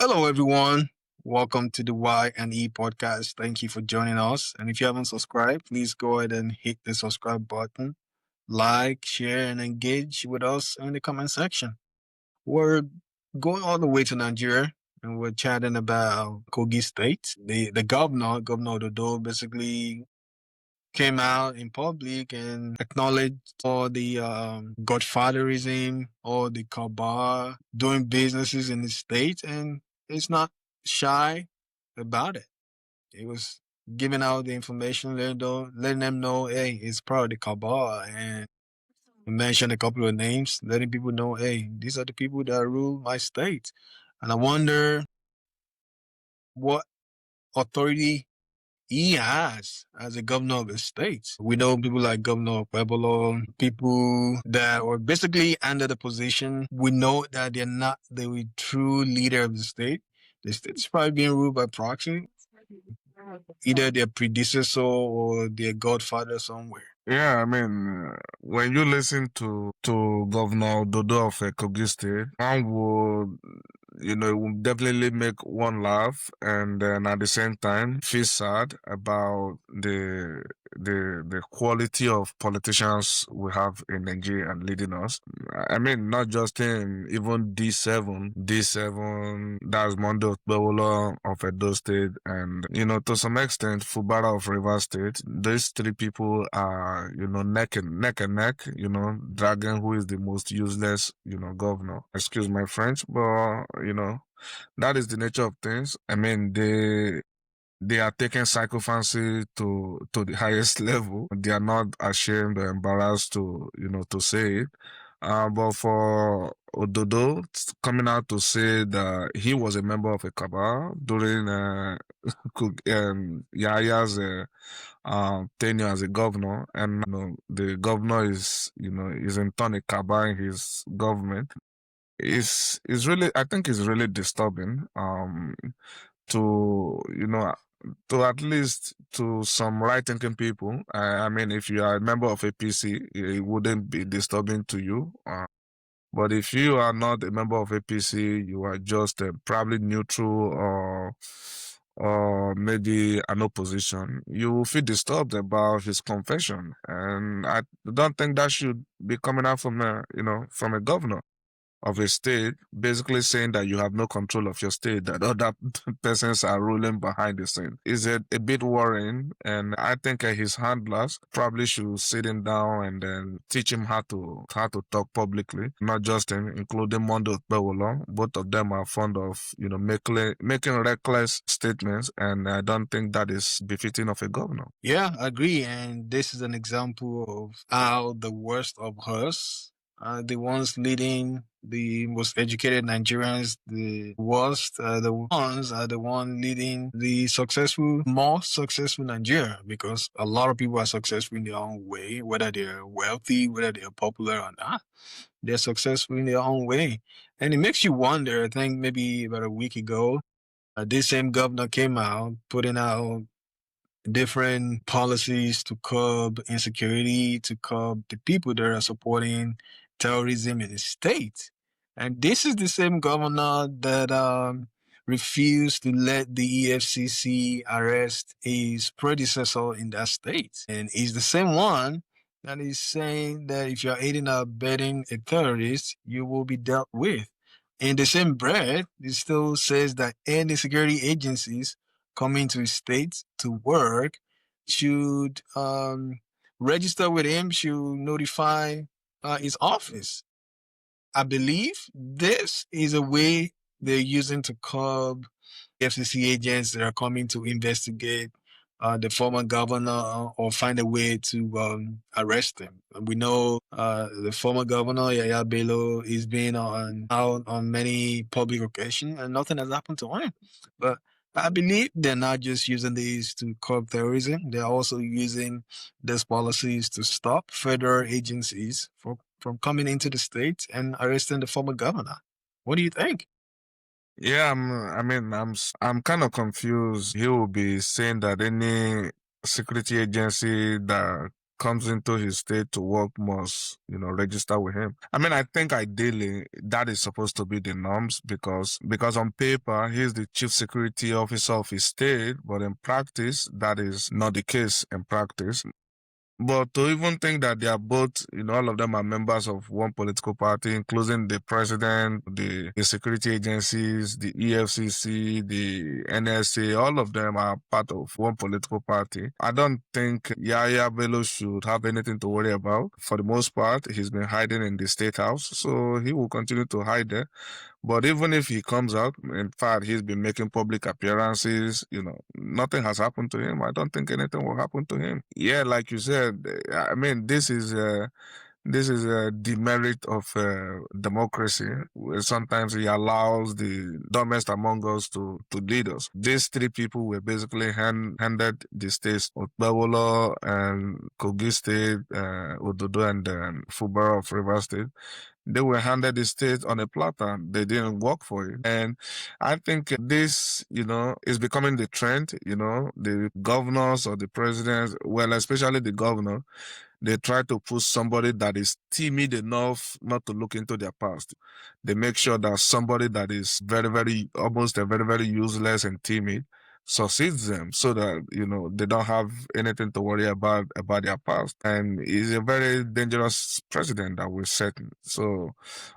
Hello, everyone. Welcome to the Y and E podcast. Thank you for joining us. And if you haven't subscribed, please go ahead and hit the subscribe button, like, share, and engage with us in the comment section. We're going all the way to Nigeria and we're chatting about Kogi State. The Governor Ododo, basically came out in public and acknowledged all the godfatherism, all the cabal doing businesses in the state, and it's not shy about it. It was giving out the information, letting them know, hey, it's part of the cabal, and mention a couple of names, letting people know, hey, these are the people that rule my state. And I wonder what authority he has as a governor of the state. We know people like Governor Pueblo, people that were basically under the position. We know that they're not the true leader of the state. The state's probably being ruled by proxy, either their predecessor or their godfather somewhere. Yeah, I mean, when you listen to Governor Ododo of Kogi State, one would, it would definitely make one laugh, and then at the same time feel sad about the quality of politicians we have in Nigeria and leading us. I mean, not just him, even D7, that's Mondo Bewolo of Edo State, and to some extent Fubara of Rivers State. These three people are, neck and neck, Dragon, who is the most useless, governor. Excuse my French, but that is the nature of things. I mean, they are taking psychophancy to the highest level. They are not ashamed or embarrassed to say it. But for Ododo coming out to say that he was a member of a cabal during Yaya's tenure as a governor, and the governor is in turn a cabal in his government, is really, I think, is really disturbing. To to at least to some right-thinking people. I mean, if you are a member of APC, it wouldn't be disturbing to you. But if you are not a member of APC, you are just probably neutral or maybe an opposition, you will feel disturbed about his confession. And I don't think that should be coming out from from a governor of a state, basically saying that you have no control of your state, that other persons are ruling behind the scene, is a bit worrying. And I think his handlers probably should sit him down and then teach him how to talk publicly, not just him, including Mondo Bewolo. Both of them are fond of making reckless statements, and I don't think that is befitting of a governor. Yeah, I agree. And this is an example of how the worst of us, the ones leading the most educated Nigerians, the worst, the ones are the one leading the more successful Nigeria, because a lot of people are successful in their own way, whether they're wealthy, whether they're popular or not. They're successful in their own way. And it makes you wonder. I think maybe about a week ago, this same governor came out putting out different policies to curb insecurity, to curb the people that are supporting terrorism in the state. And this is the same governor that refused to let the EFCC arrest his predecessor in that state. And he's the same one that is saying that if you're aiding or abetting a terrorist, you will be dealt with. In the same breath, it still says that any security agencies coming to his state to work should register with him, should notify his office. I believe this is a way they're using to curb FCC agents that are coming to investigate the former governor or find a way to arrest him. We know the former governor, Yaya Bello, is being out on many public occasions and nothing has happened to him. But I believe they're not just using these to curb terrorism, they're also using these policies to stop federal agencies from coming into the state and arresting the former governor. What do you think? Yeah, I'm kind of confused. He will be saying that any security agency that comes into his state to work must, register with him. I mean, I think ideally that is supposed to be the norms because on paper he's the chief security officer of his state, but in practice that is not the case in practice. But to even think that they are both, all of them are members of one political party, including the president, the security agencies, the EFCC, the NSA, all of them are part of one political party. I don't think Yahya Bello should have anything to worry about. For the most part, he's been hiding in the state house, so he will continue to hide there. But even if he comes out, in fact, he's been making public appearances, nothing has happened to him. I don't think anything will happen to him. Yeah, like you said, I mean, this is a demerit of democracy. Sometimes he allows the dumbest among us to lead us. These three people were basically handed the states of Bawolo and Kogi State, Ododo and Fubara of River State. They were handed the state on a platter. They didn't work for it. And I think this, is becoming the trend, the governors or the presidents, well, especially the governor, they try to push somebody that is timid enough not to look into their past. They make sure that somebody that is very, very, almost a very, very useless and timid succeeds them so that, they don't have anything to worry about their past. And he's a very dangerous president that we're setting. So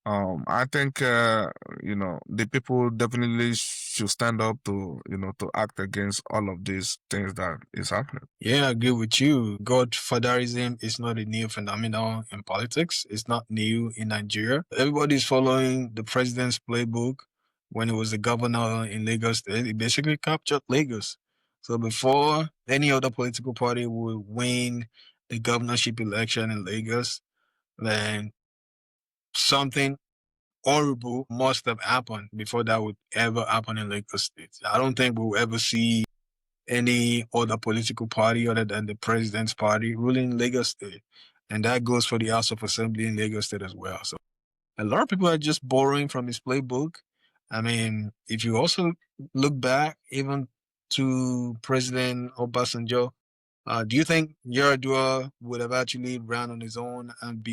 I think, the people definitely should stand up to act against all of these things that is happening. Yeah, I agree with you. Godfatherism is not a new phenomenon in politics. It's not new in Nigeria. Everybody's following the president's playbook. When he was the governor in Lagos State, he basically captured Lagos. So before any other political party would win the governorship election in Lagos, then something horrible must have happened before that would ever happen in Lagos State. I don't think we'll ever see any other political party other than the president's party ruling Lagos State. And that goes for the House of Assembly in Lagos State as well. So a lot of people are just borrowing from his playbook. I mean, if you also look back even to President Obasanjo, do you think Yar'Adua would have actually ran on his own and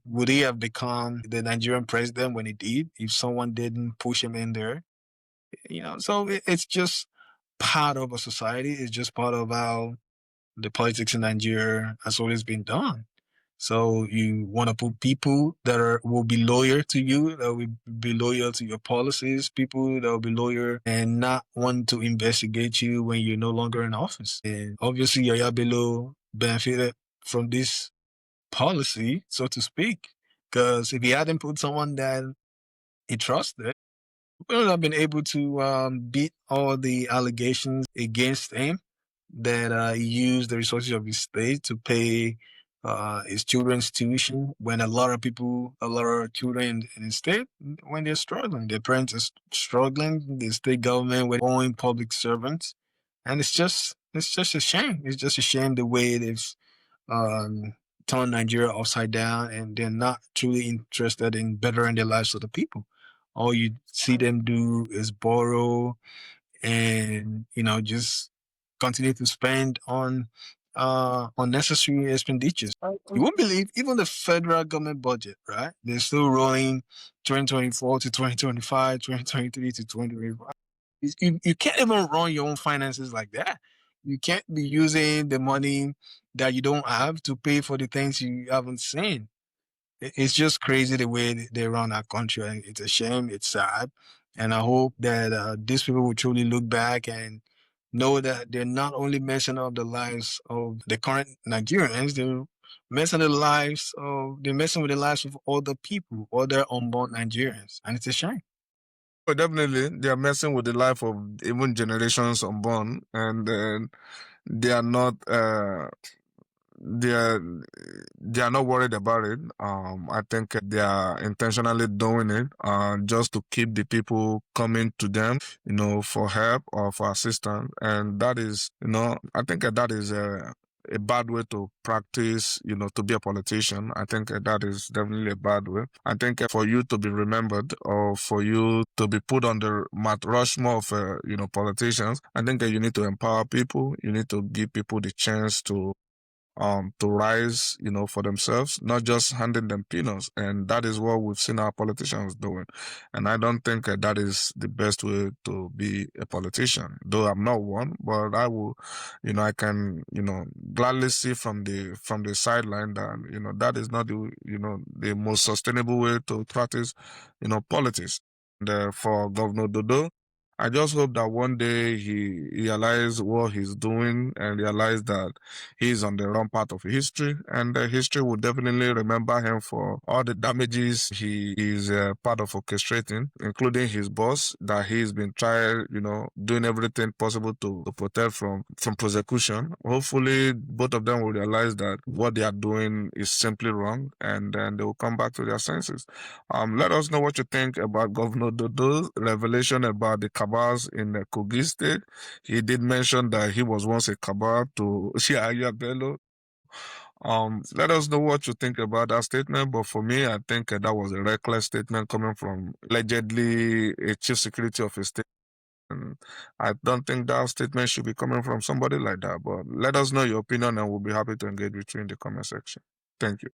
would he have become the Nigerian president when he did if someone didn't push him in there? So it's just part of a society. It's just part of how the politics in Nigeria has always been done. So you want to put people that will be loyal to you, that will be loyal to your policies, people that will be loyal and not want to investigate you when you're no longer in office. And obviously, Yaya Bello benefited from this policy, so to speak, because if he hadn't put someone that he trusted, we would have been able to beat all the allegations against him that he used the resources of his state to pay his children's tuition when a lot of children in the state, when they're struggling, their parents are struggling, the state government with owing public servants. And it's just a shame. It's just a shame the way they've um, turned Nigeria upside down and they're not truly interested in bettering the lives of the people. All you see them do is borrow and just continue to spend on unnecessary expenditures. You won't believe even the federal government budget, right? They're still rolling 2024 to 2025, 2023 to 2025. You can't even run your own finances like that. You can't be using the money that you don't have to pay for the things you haven't seen. It's just crazy the way they run our country. And it's a shame. It's sad. And I hope that these people will truly look back and know that they're not only messing up the lives of the current Nigerians, they're messing with the lives of other people, other unborn Nigerians. And it's a shame. But definitely, they are messing with the life of even generations unborn, and they are not. They are they are not worried about it. I think they are intentionally doing it just to keep the people coming to them, for help or for assistance, and that is, I think that is a bad way to practice, to be a politician. I think that is definitely a bad way. I think for you to be remembered or for you to be put on the Mount Rushmore of, politicians, I think that you need to empower people. You need to give people the chance to to rise, for themselves, not just handing them peanuts. And that is what we've seen our politicians doing. And I don't think that is the best way to be a politician. Though I'm not one, but I will, I can, gladly see from the sideline that that is not the most sustainable way to practice, politics. And for Governor Dodo, I just hope that one day he realizes what he's doing and realize that he's on the wrong part of history, and history will definitely remember him for all the damages he is part of orchestrating, including his boss that he's been trying, doing everything possible to protect from prosecution. Hopefully, both of them will realize that what they are doing is simply wrong, and then they will come back to their senses. Let us know what you think about Governor Dodo's revelation about the cabals in Kogi State. He did mention that he was once a cabal to Shia Bello. Let us know what you think about that statement. But for me, I think that was a reckless statement coming from allegedly a chief security of a state. And I don't think that statement should be coming from somebody like that. But let us know your opinion and we'll be happy to engage with you in the comment section. Thank you.